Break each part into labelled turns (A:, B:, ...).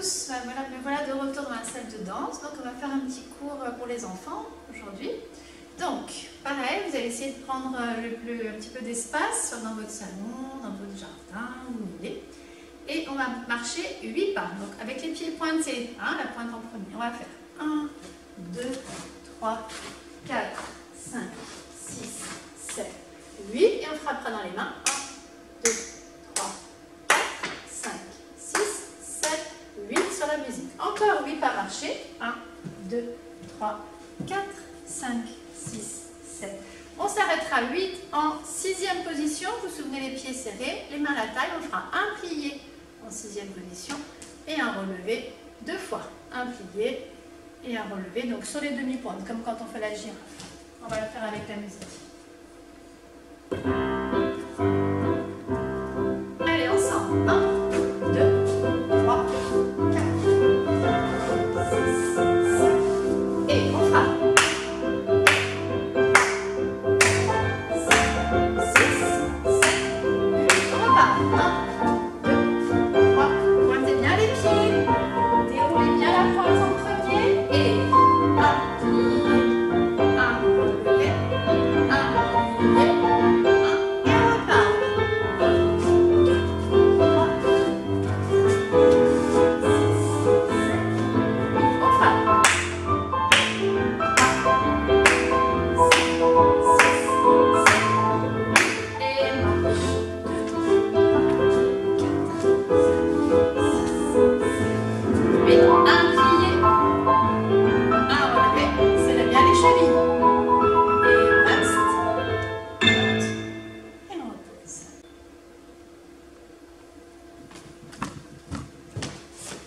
A: tous, me voilà de retour dans la salle de danse. Donc on va faire un petit cours pour les enfants aujourd'hui. Donc pareil, vous allez essayer de prendre un petit peu d'espace dans votre salon, dans votre jardin, où vous voulez. Et on va marcher 8 pas. Donc avec les pieds pointés, hein, la pointe en premier. On va faire 1, 2, 3, 4, 5, 6, 7, 8. Et on frappera dans les mains. 1, 2, 3, 4, 5, 6, 7, 8 sur la musique. Encore 8 pas marcher. 1, 2, 3, 4, 5, 6, 7. On s'arrêtera 8 en 6e position. Vous vous souvenez, les pieds serrés, les mains à la taille. On fera un plié en 6e position et un relevé 2 fois. Un plié et un relevé, donc sur les demi-pointes, comme quand on fait la girafe. On va le faire avec la musique. Allez, ensemble. 1, 2, 3, 4, 5, 6, 7. Et on fera 5, 6, 7, 8. On repart. 1, 2, 3. Pointez bien les pieds. Déroulez bien la pointe en premier. Et 1 plié, 1 relevé, 1 plié, 1 et on repart. 1, 2, 3, 4,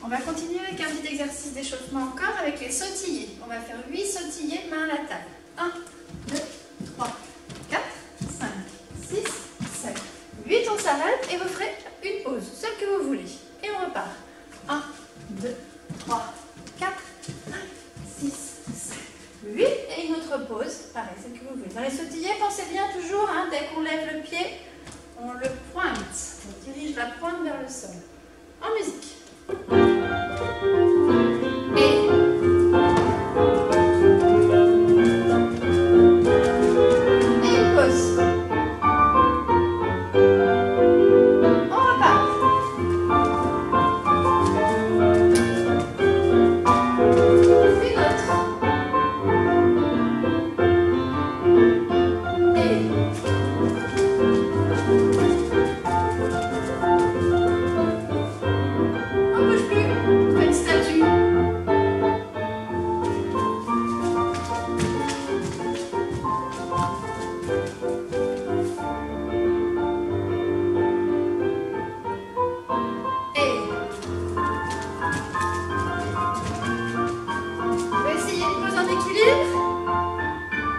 A: on va continuer avec un petit exercice d'échauffement encore avec les sautillés. On va faire 8 sautillés main à la taille. 1, 2, 3, 4, 5, 6, 7, 8. On s'arrête et vous ferez une pause, celle que vous voulez. Et on repart. 1, 2, 3, 4, 5, 6, 7, 8. Et une autre pause, pareil, celle que vous voulez. Dans les sautillés, pensez bien toujours, hein, dès qu'on lève le pied, on le pointe. On dirige la pointe vers le sol. En musique.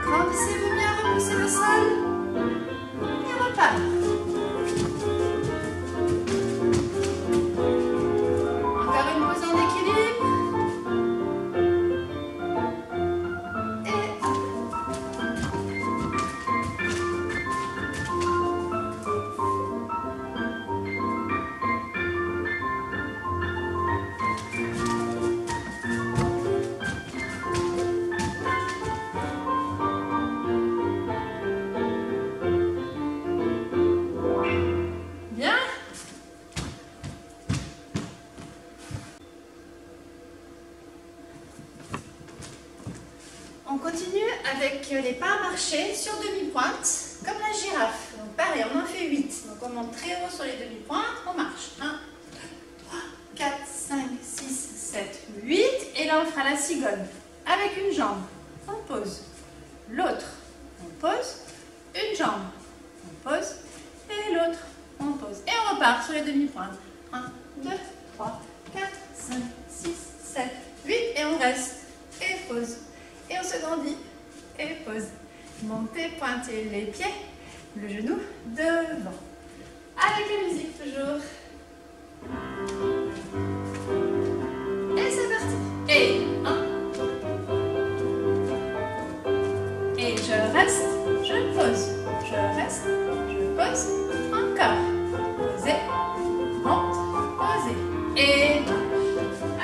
A: Grandissez-vous bien, repoussez le sol et on repart. Encore une pause en équilibre. Et on continue avec les pas à marcher sur demi-pointe, comme la girafe. Donc pareil, on en fait 8. Donc on monte très haut sur les demi-pointes, on marche. 1, 2, 3, 4, 5, 6, 7, 8. Et là, on fera la cigogne avec une jambe. On pose. L'autre, on pose. Une jambe, on pose. Et l'autre, on pose. Et on repart sur les demi-pointes. 1, 2, 3, 4, 5, 6, 7, 8. Et on reste. Et pose. Et on se grandit et pose. Montez, pointez les pieds, le genou devant. Avec la musique toujours. Et c'est parti. Et 1. Et je reste, je pose. Je reste, je pose. Encore. Posez, monte, posez. Et marche.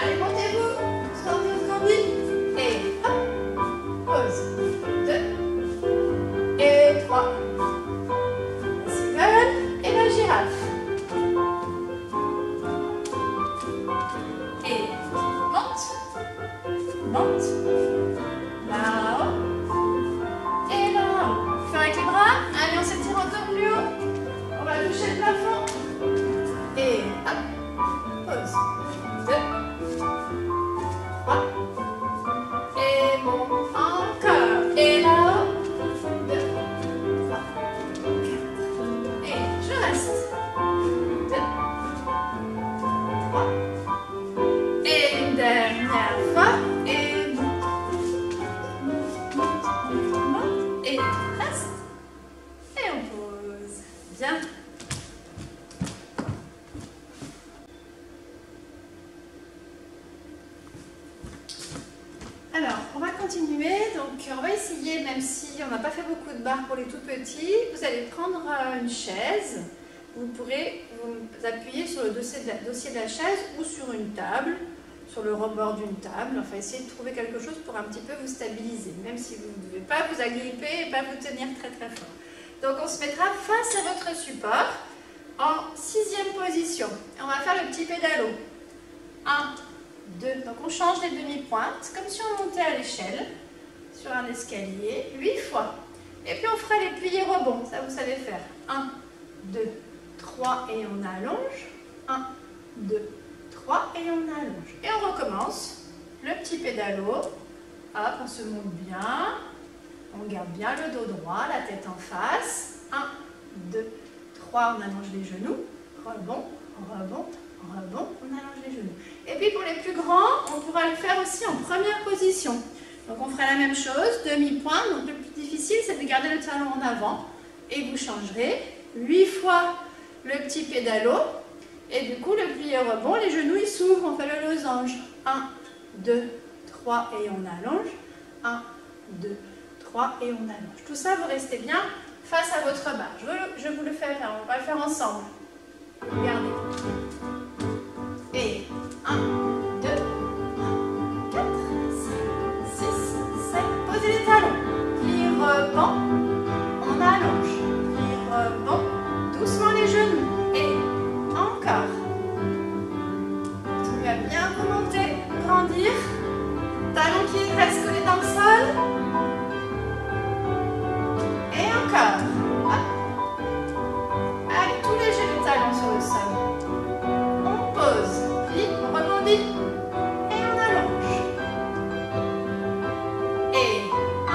A: essayer, même si on n'a pas fait beaucoup de barres pour les tout petits, vous allez prendre une chaise. Vous pourrez vous appuyer sur le dossier de la chaise ou sur une table, sur le rebord d'une table. Enfin, essayez de trouver quelque chose pour un petit peu vous stabiliser, même si vous ne devez pas vous agripper et pas vous tenir très très fort. Donc on se mettra face à votre support en 6e position. Et on va faire le petit pédalo. 1, 2, donc on change les demi-pointes, comme si on montait à l'échelle, sur un escalier, 8 fois. Et puis on fera les pliés rebonds, ça vous savez faire. 1, 2, 3 et on allonge. 1, 2, 3 et on allonge. Et on recommence le petit pédalo. Hop, on se monte bien. On garde bien le dos droit, la tête en face. 1, 2, 3, on allonge les genoux. Rebond, rebond, rebond, on allonge les genoux. Et puis pour les plus grands, on pourra le faire aussi en première position. Donc on fera la même chose, demi-pointe. Donc le plus difficile, c'est de garder le talon en avant. Et vous changerez 8 fois le petit pédalo. Et du coup, le plié rebond, les genoux ils s'ouvrent, on fait le losange. 1, 2, 3 et on allonge. 1, 2, 3 et on allonge. Tout ça, vous restez bien face à votre barre. Je vous le fais faire, on va le faire ensemble. Regardez. Et 1, 2, 3, 4, 5, 6, 7. Posez les talons. Pli rebond, on allonge. Pli rebond, doucement les genoux. Et encore. Tout va bien remonter, grandir. Talons qui restent collés dans le sol. Et encore. Hop. Allez, tout léger les talons sur le sol. On pose, puis on rebondit. Et on allonge. Et 1.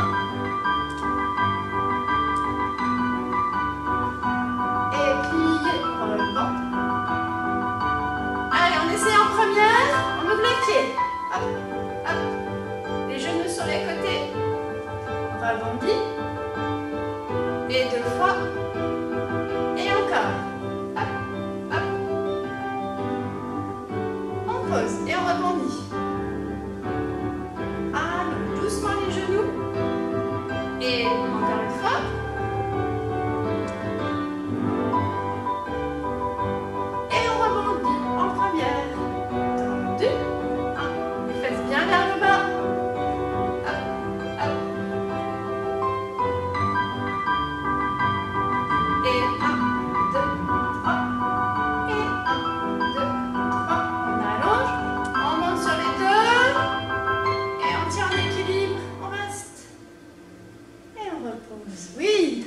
A: Et plié, rebond. Allez, on essaie en première. On ouvre les pieds. Hop, hop. Les genoux sur les côtés. On rebondit. Et 2 fois. Et encore. Hop, hop. On pose et on rebondit. Allons doucement les genoux. Et encore une fois. Et on rebondit en première. Dans 2, 1. Les fesses bien vers le bas. Hop, hop. Et 1, 2, 3. Et 1, 2, 3. On allonge. On monte sur les deux. Et on tient en équilibre. On reste. Et on repose. Oui.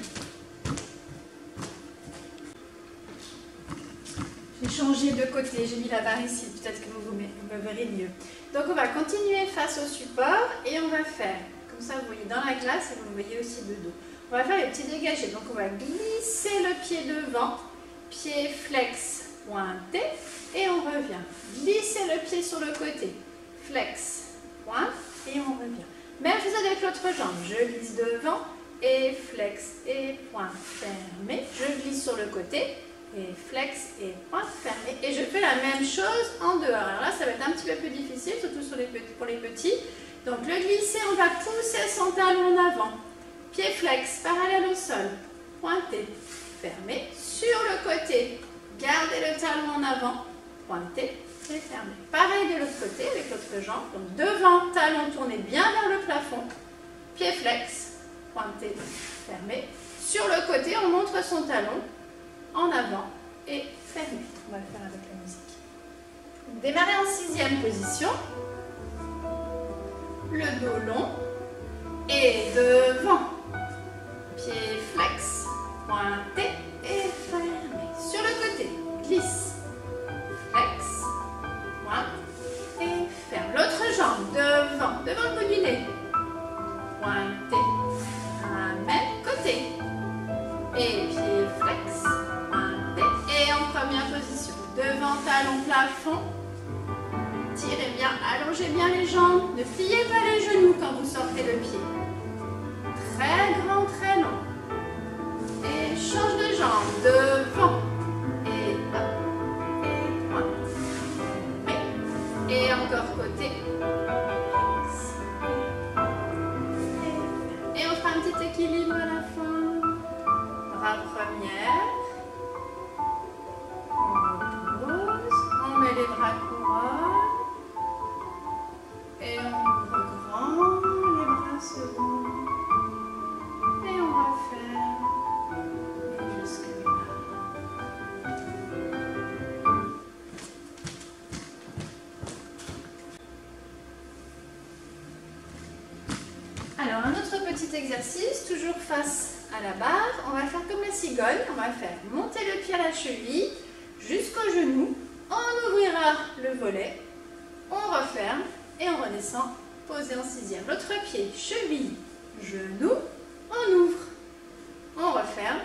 A: J'ai changé de côté. J'ai mis la barre ici. Peut-être que vous me verrez mieux. Donc on va continuer face au support. Et on va faire, comme ça vous voyez dans la classe et vous me voyez aussi de dos. On va faire les petits dégagés. Donc on va glisser le pied devant, pied flex, pointé, et on revient. Glisser le pied sur le côté, flex, pointe, et on revient. Même chose avec l'autre jambe. Je glisse devant, et flex, et pointe, fermé. Je glisse sur le côté, et flex, et pointe, fermé. Et je fais la même chose en dehors. Alors là, ça va être un petit peu plus difficile, surtout pour les petits. Donc le glisser, on va pousser son talon en avant. Pied flex, parallèle au sol, pointé, fermé. Sur le côté, gardez le talon en avant, pointé et fermé. Pareil de l'autre côté avec l'autre jambe. Donc devant, talon tourné bien vers le plafond. Pied flex, pointé, fermé. Sur le côté, on montre son talon en avant et fermé. On va le faire avec la musique. Démarrez en 6e position. Le dos long et devant. Pied flex, pointé et fermé. Sur le côté, glisse, flex, pointe et ferme. L'autre jambe, devant le bout du nez. Pointé, ramène, côté. Et pied flex, pointé. Et en première position, devant, talon, plafond. Tirez bien, allongez bien les jambes. Ne pliez pas les genoux quand vous sortez le pied. Très grand, très long. Et change de jambe. Devant. Et hop. Et pointe. Et encore côté. Et on fera petit exercice, toujours face à la barre. On va faire comme la cigogne, on va faire monter le pied à la cheville jusqu'au genou. On ouvrira le volet, on referme et on redescend, posé en sixième. L'autre pied, cheville, genou, on ouvre, on referme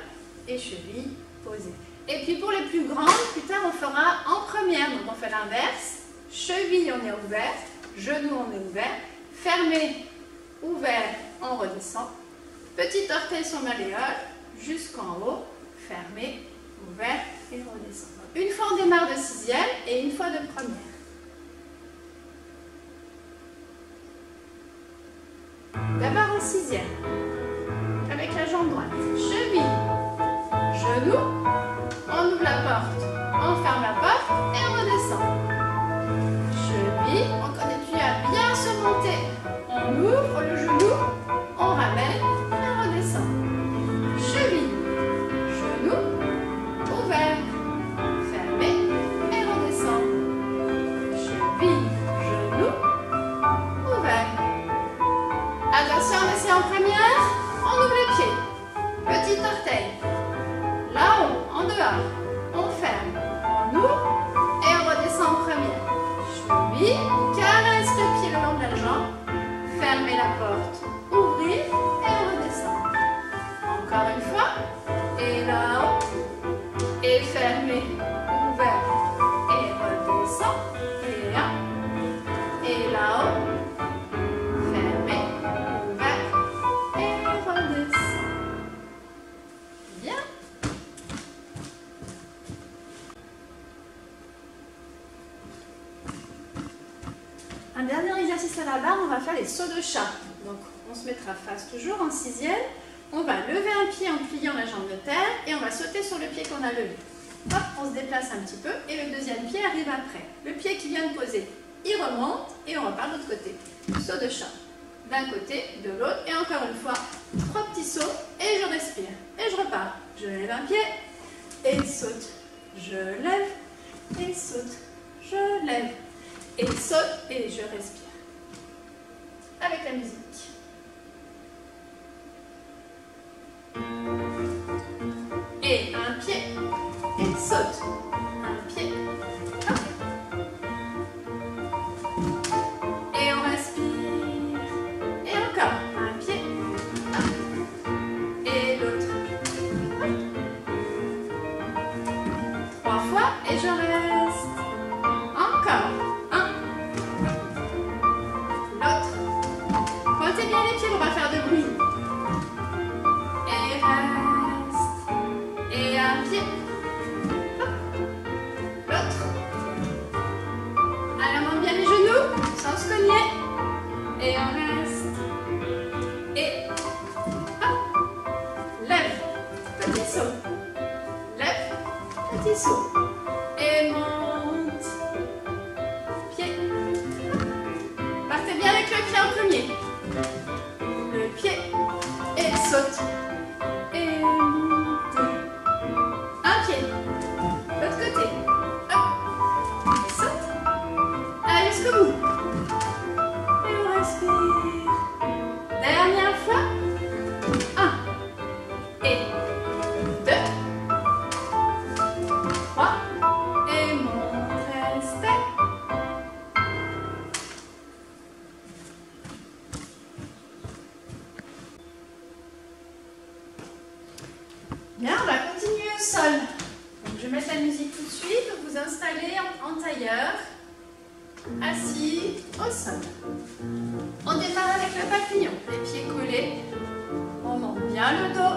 A: et cheville posée. Et puis pour les plus grandes, plus tard on fera en première, donc on fait l'inverse. Cheville, on est ouvert, genou, on est ouvert, fermé, ouvert, on redescend. Petit orteil sur malléole, jusqu'en haut, fermé, ouvert et redescend. Une fois on démarre de sixième et une fois de première. D'abord en sixième, avec la jambe droite. Cheville, genou, on ouvre la porte, on ferme la porte et on redescend. Cheville, on continue à bien se monter. On ouvre le genou, on ramène et on redescend. Cheville, genou, ouvert, fermé et redescend. Cheville, genou, ouvert. Attention, on essaie en première, on ouvre les pieds. Petit orteil, là-haut, en dehors, on ferme, on ouvre et on redescend en première. Cheville, caresse le pied le long de la jambe, fermez la porte, ouvrez et on redescend. Encore une fois, et là-haut, et fermez, ouvert et redescend, et un, et là-haut. Un dernier exercice à la barre, on va faire les sauts de chat. Donc on se mettra face toujours en sixième. On va lever un pied en pliant la jambe de terre et on va sauter sur le pied qu'on a levé. Hop, on se déplace un petit peu et le deuxième pied arrive après. Le pied qui vient de poser, il remonte et on repart de l'autre côté. Saut de chat. D'un côté, de l'autre et encore une fois, 3 petits sauts et je respire. Et je repars. Je lève un pied et saute. Je lève et saute. Je lève. Et saute et je respire. Avec la musique. Et un pied. Et saute. Un pied. Hop. Et on respire. Et encore. Un pied. Hop. Et l'autre. 3 fois. Et je reste. Encore. Pointez bien les pieds, on va faire de bruit. Et reste. Et un pied. L'autre. Allez, on monte bien les genoux, sans se cogner. Et on reste. Et hop. Lève. Petit saut. Lève. Petit saut. Et monte. Pied. Partez bien avec le pied en premier. Le pied et saute et monte. Un pied, l'autre côté, hop, et saute. Allez jusqu'au bout. Et on respire. Dernière fois. 1 et 2, 3 et monte, restez. Bien, on va continuer au sol. Donc, je vais mettre la musique tout de suite. Vous vous installez en tailleur, assis au sol. On démarre avec le papillon, les pieds collés. On monte bien le dos.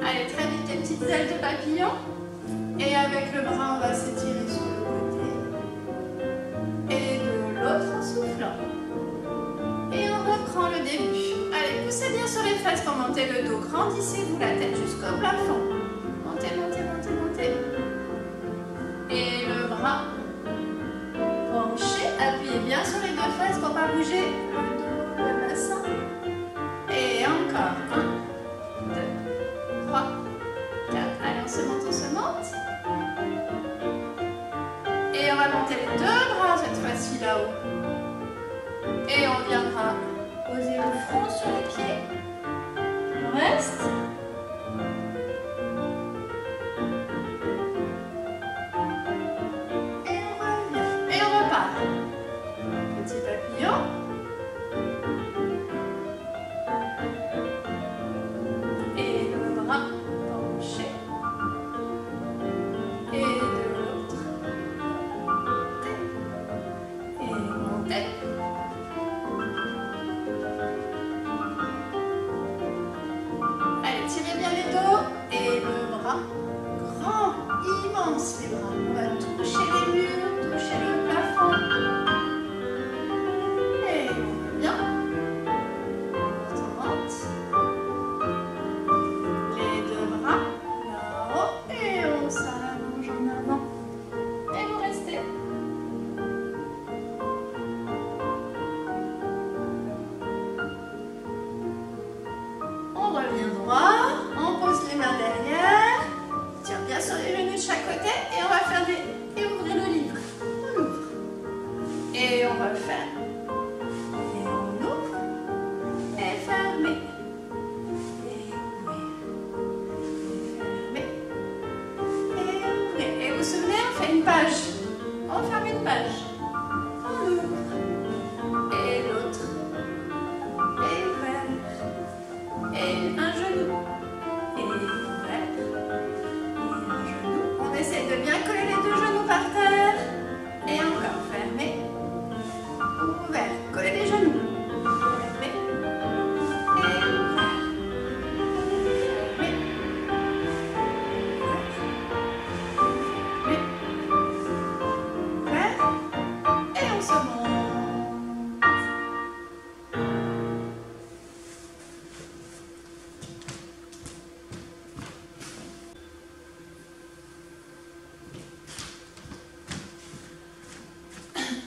A: Allez, très vite, les petites ailes de papillon. Et avec le bras, on va s'étirer sur le côté. Et de l'autre en soufflant. Et on reprend le début. Allez, poussez bien sur les fesses pour monter le dos. Grandissez-vous la tête jusqu'au plafond. Montez, montez, montez, montez. Et le bras penché. Appuyez bien sur les deux fesses pour ne pas bouger le dos, le bassin. Et encore. 1, 2, 3, 4. Allez, on se monte, on se monte. Et on va monter les deux bras cette fois-ci là-haut. Et on viendra poser le front sur les pieds. On reste. Et on revient. Et on repart. Petit papillon. Et le bras penché. Et de l'autre. Et montez. Allez, tirez bien les dos. Et le bras. Grand, immense les bras. On va toucher les murs, toucher le plafond. Et on revient. On monte. Les deux bras là-haut. Et on s'allonge en avant. Et vous restez. On revient droit. On pose les mains derrière. Tiens bien sur les genoux de chaque côté. Et on va fermer et ouvrir le livre. On ouvre. Et on referme. Et on ouvre. Et fermer. Et ouvrir. Et fermer. Et ouvrir. Et vous vous souvenez, on fait une page. On ferme une page. On ouvre. Et l'autre. Et ouvert. Et un genou. Et ouvert. Et un genou. On essaie de bien coller les deux genoux par terre. Et encore fermé. Ouvert. Collez les genoux. Fermé. Et ouvert. Fermé. Fermé. Ouvert. Et on se monte.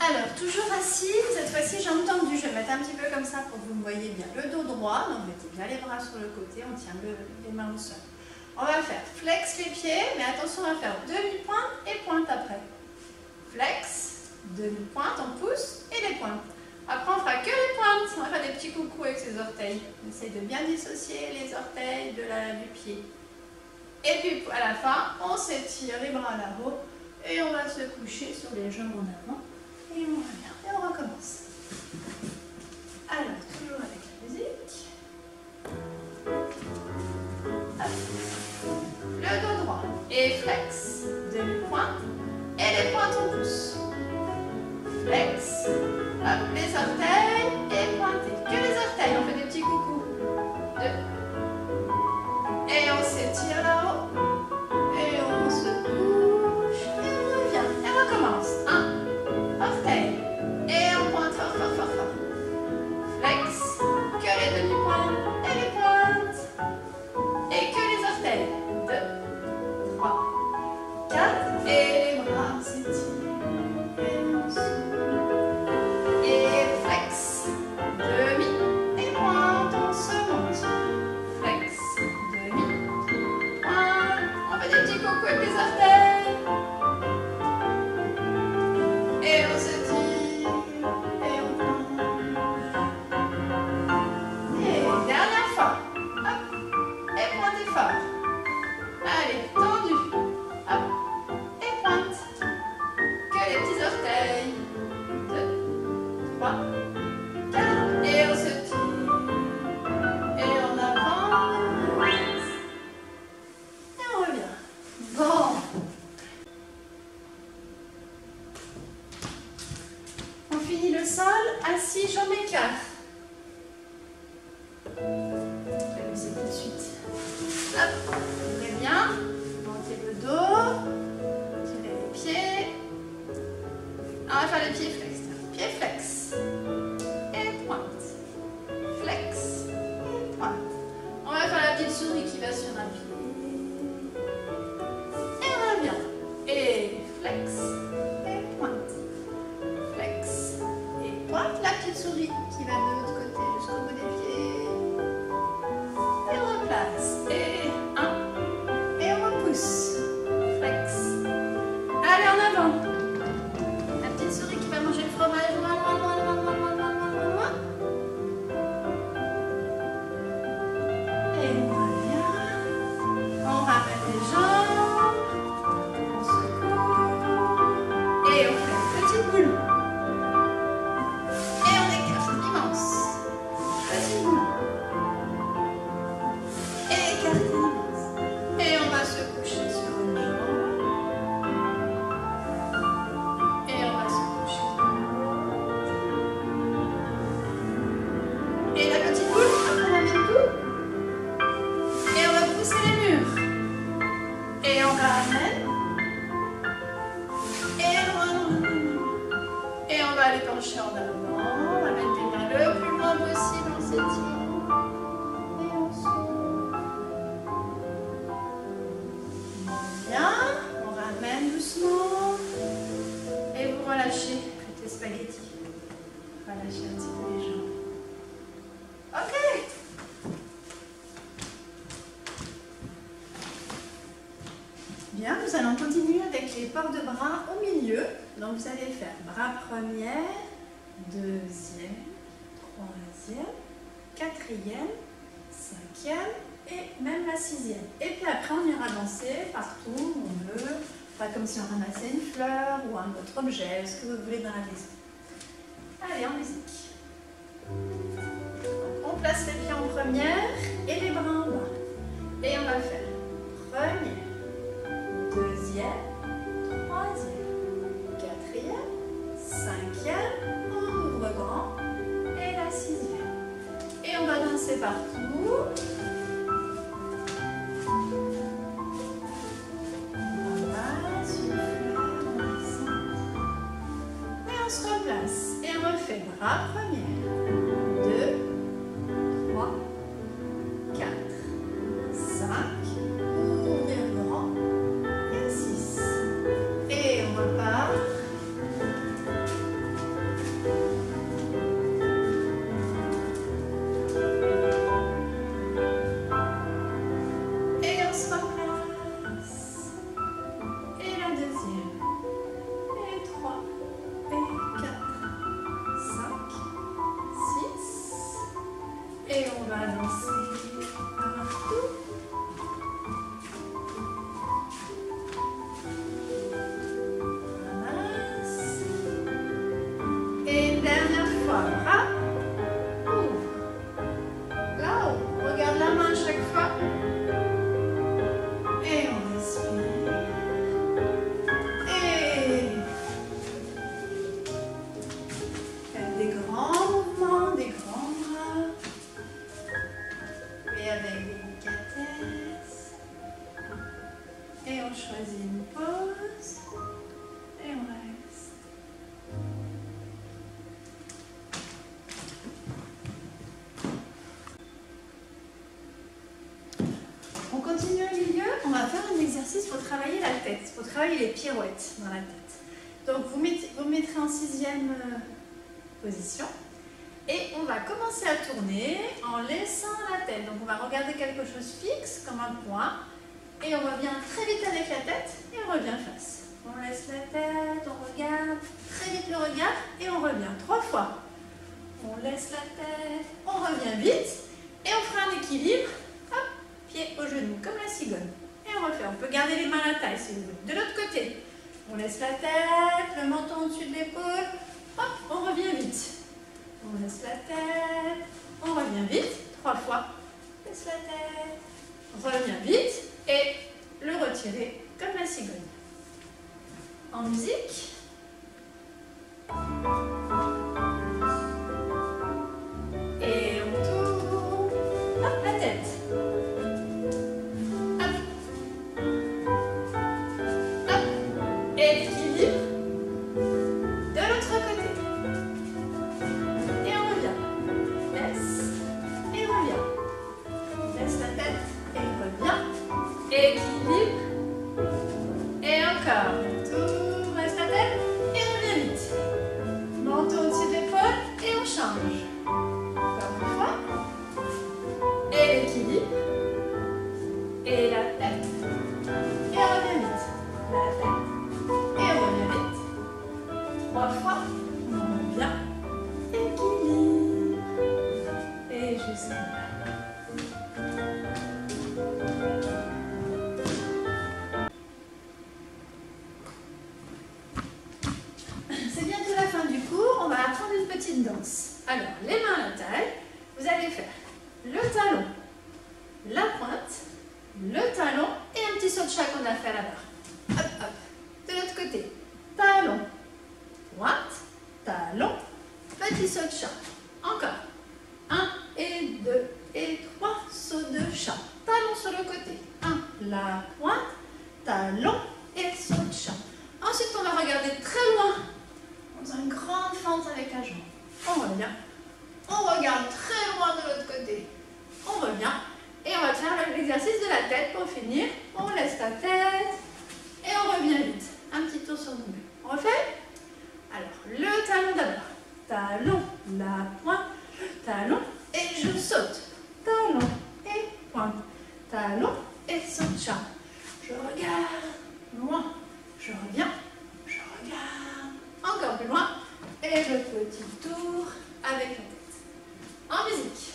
A: Alors, toujours assis, cette fois-ci jambes tendues, je vais mettre un petit peu comme ça pour que vous me voyez bien. Le dos droit, donc mettez bien les bras sur le côté, on tient les mains au sol. On va faire flex les pieds, mais attention, on va faire demi-pointe et pointe après. Flex, demi-pointe, on pousse et les pointes. Après, on fera que les pointes, on va faire des petits coucous avec ses orteils. On essaye de bien dissocier les orteils du pied. Et puis, à la fin, on s'étire les bras là-haut et on va se coucher sur les jambes en avant. Et on revient et on recommence. Alors, toujours avec la musique. Hop. Le dos droit et flex, demi-pointe et les pointes on pousse. Flex, hop, les orteils et pointer. Que les orteils, on fait des petits coucous. 2. Et on s'étire là-haut. Et on se couche et on revient. Et on recommence. 1. Orteil. Et on pointe fort, fort, fort, fort. Flex. Que les demi-pointes et les pointes. Et que les orteils. 2, 3, 4. Et les bras s'étirent. Et on s'ouvre. Et flex. Demi. Et pointe. On se monte. Flex. Demi. Pointe. On fait des petits coucous avec les orteils. Et on se tire, et on plonge. Et dernière fois. Hop. Et pointez fort. Allez, tendu. Hop. Et pointe. Que les petits orteils. 2, 3, 4. Et on se tire. Et en avant. Et on revient. Bon. On finit le sol, assis, jambes écartées. Je vais laisser tout de suite. Hop, ouvrez bien. Montez le dos. Tirez les pieds. On va faire les pieds flex. Pieds flex. Et pointe. Flex. Et pointe. On va faire la petite souris qui va sur un pied. Et on revient. Et flex. Et pointe. Flex. Et pointe la petite souris qui va ramène. Et on va aller pencher en avant. On va mettre les mains le plus loin possible, on s'étire. Et on s'ouvre. Bien. On ramène doucement. Et vous relâchez. Côté spaghetti. Relâchez un petit peu les jambes. Ok. Bien, nous allons continuer avec les ports de bras au milieu. Donc vous allez faire bras premier, deuxième, troisième, quatrième, cinquième et même la sixième. Et puis après on ira danser partout où on veut, pas comme si on ramassait une fleur ou un autre objet, ce que vous voulez dans la maison. Allez, en musique. Donc, on place les pieds en première et les bras en bas. Et on va faire première, deuxième, troisième, quatrième, cinquième, on ouvre grand, et la sixième. Et on va danser partout. On passe une fleur, on descend. Et on se replace. Et on refait bras première, 2, 3, 4, 5, ouvrir grand. Et on repart. Et on se replace. Et la deuxième. Et 3. Et 4. 5. 6. Et on va danser partout. Et une dernière fois, bras, ouvre, là-haut, regarde la main chaque fois, et on respire, et faites des grands mouvements, des grands bras, et avec délicatesse, et on choisit une pause, et on reste. On continue au milieu, on va faire un exercice pour travailler la tête, pour travailler les pirouettes dans la tête. Donc vous mettrez en sixième position et on va commencer à tourner en laissant la tête. Donc on va regarder quelque chose fixe comme un point et on revient très vite avec la tête et on revient face. On laisse la tête, on regarde, très vite le regard et on revient 3 fois. On laisse la tête, on revient vite et on fera un équilibre. Hop, pied au genou, comme la cigogne. Et on refait. On peut garder les mains à la taille si vous voulez. De l'autre côté, on laisse la tête, le menton au-dessus de l'épaule. Hop, on revient vite. On laisse la tête, on revient vite. 3 fois. On laisse la tête, on revient vite. Et le retirer comme la cigogne. En musique. Et on tourne. Hop, la tête. Et l'équilibre de l'autre côté. Et on revient. Laisse et revient. Laisse la tête et revient. Équilibre. Et encore. Tout reste la tête et on revient vite. Menton au-dessus de l'épaule et on change. Encore une fois. Et l'équilibre. Et la tête. Et on revient vite. La tête. Et on revient vite. 3 fois. On revient. Équilibre. Et jusqu'à là. C'est bientôt la fin du cours. On va apprendre une petite danse. Alors, les mains à la taille. Vous allez faire le talon, la pointe, le talon et un petit saut de chat qu'on a fait là-bas. Hop, hop. De l'autre côté. Talon, pointe, talon, petit saut de chat. Encore. 1 et 2 et 3 sauts de chat. Talon sur le côté. 1, la pointe, talon et saut de chat. Ensuite, on va regarder très loin, dans une grande fente avec la jambe. On revient. On regarde très loin de l'autre côté. On revient. Et on va faire l'exercice de la tête pour finir. On laisse la tête et on revient vite. Un petit tour sur nous-mêmes. On refait? Alors, le talon d'abord. Talon, la pointe, talon et je saute. Talon et pointe. Talon et saut de chat. Je regarde loin. Je reviens. Je regarde encore plus loin. Et le petit tour avec la tête. En musique.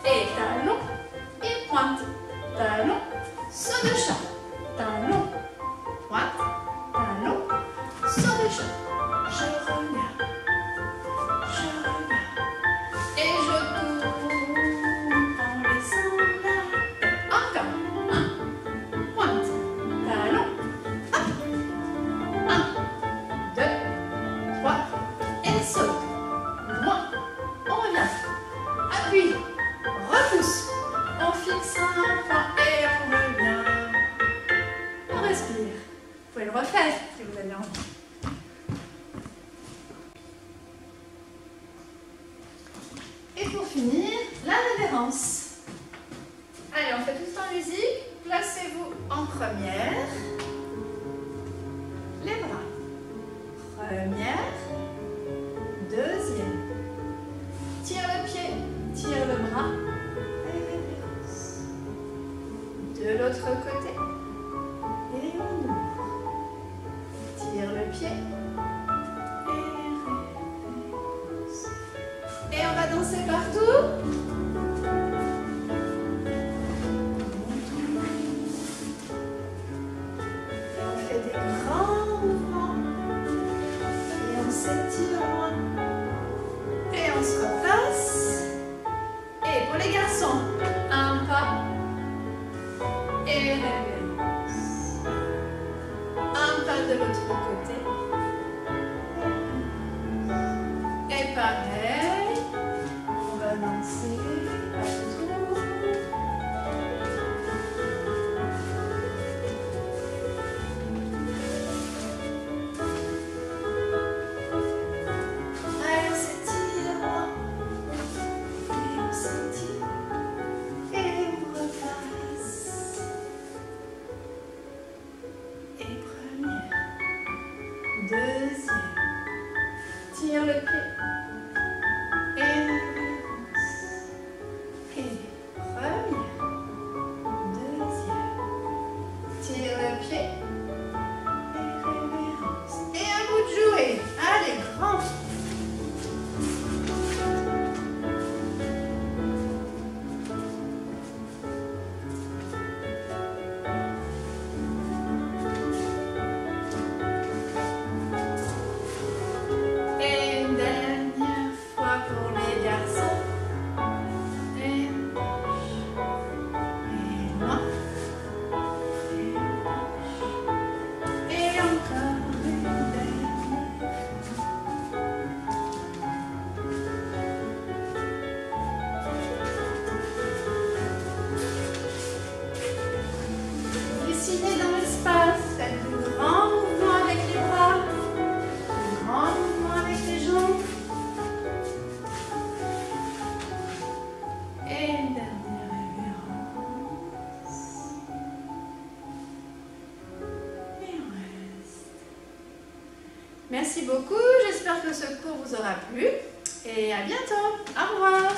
A: Et talon et pointe. Talon, saut de chat. Talon, pointe. Talon, saut de chat. Je regarde. Je regarde. Et je tourne en laissant la tête. Encore. Un. Pointe. Talon. Hop. 1, 2, 3. Et saute. Loin. On revient. Appuie. Repousse. On fixe un point et on revient. On respire. Vous pouvez le refaire si vous avez envie. Et pour finir, la révérence. Allez, on fait tout en musique. Placez-vous en première. Les bras. Première. Deuxième. Tire le pied, tire le bras. Révérence. De l'autre côté. Et on ouvre. Tire le pied. Et révérence. Et on va danser partout. Et on fait des grands mouvements. Et on s'étire loin. Et on se replace. Et pour les garçons, un pas. Et révérence. Un pas de l'autre côté. Et pareil, on va danser partout. Allez, on s'étire. Et on s'étire. Et on repasse. Et première. Deuxième. Tire le pied. Et révérence. Et première. Deuxième. Tire le pied. Et révérence. Et à vous de jouer. Allez, grand. Et une dernière fois pour les garçons. Et gauche. Et loin. Et gauche. Et encore une dernière. Dessinez dans l'espace. Faites de grands mouvements avec les bras. De grands mouvements avec les jambes. Et une dernière révérence. Et on reste. Merci beaucoup. J'espère que ce cours vous aura plu. Et à bientôt. Au revoir.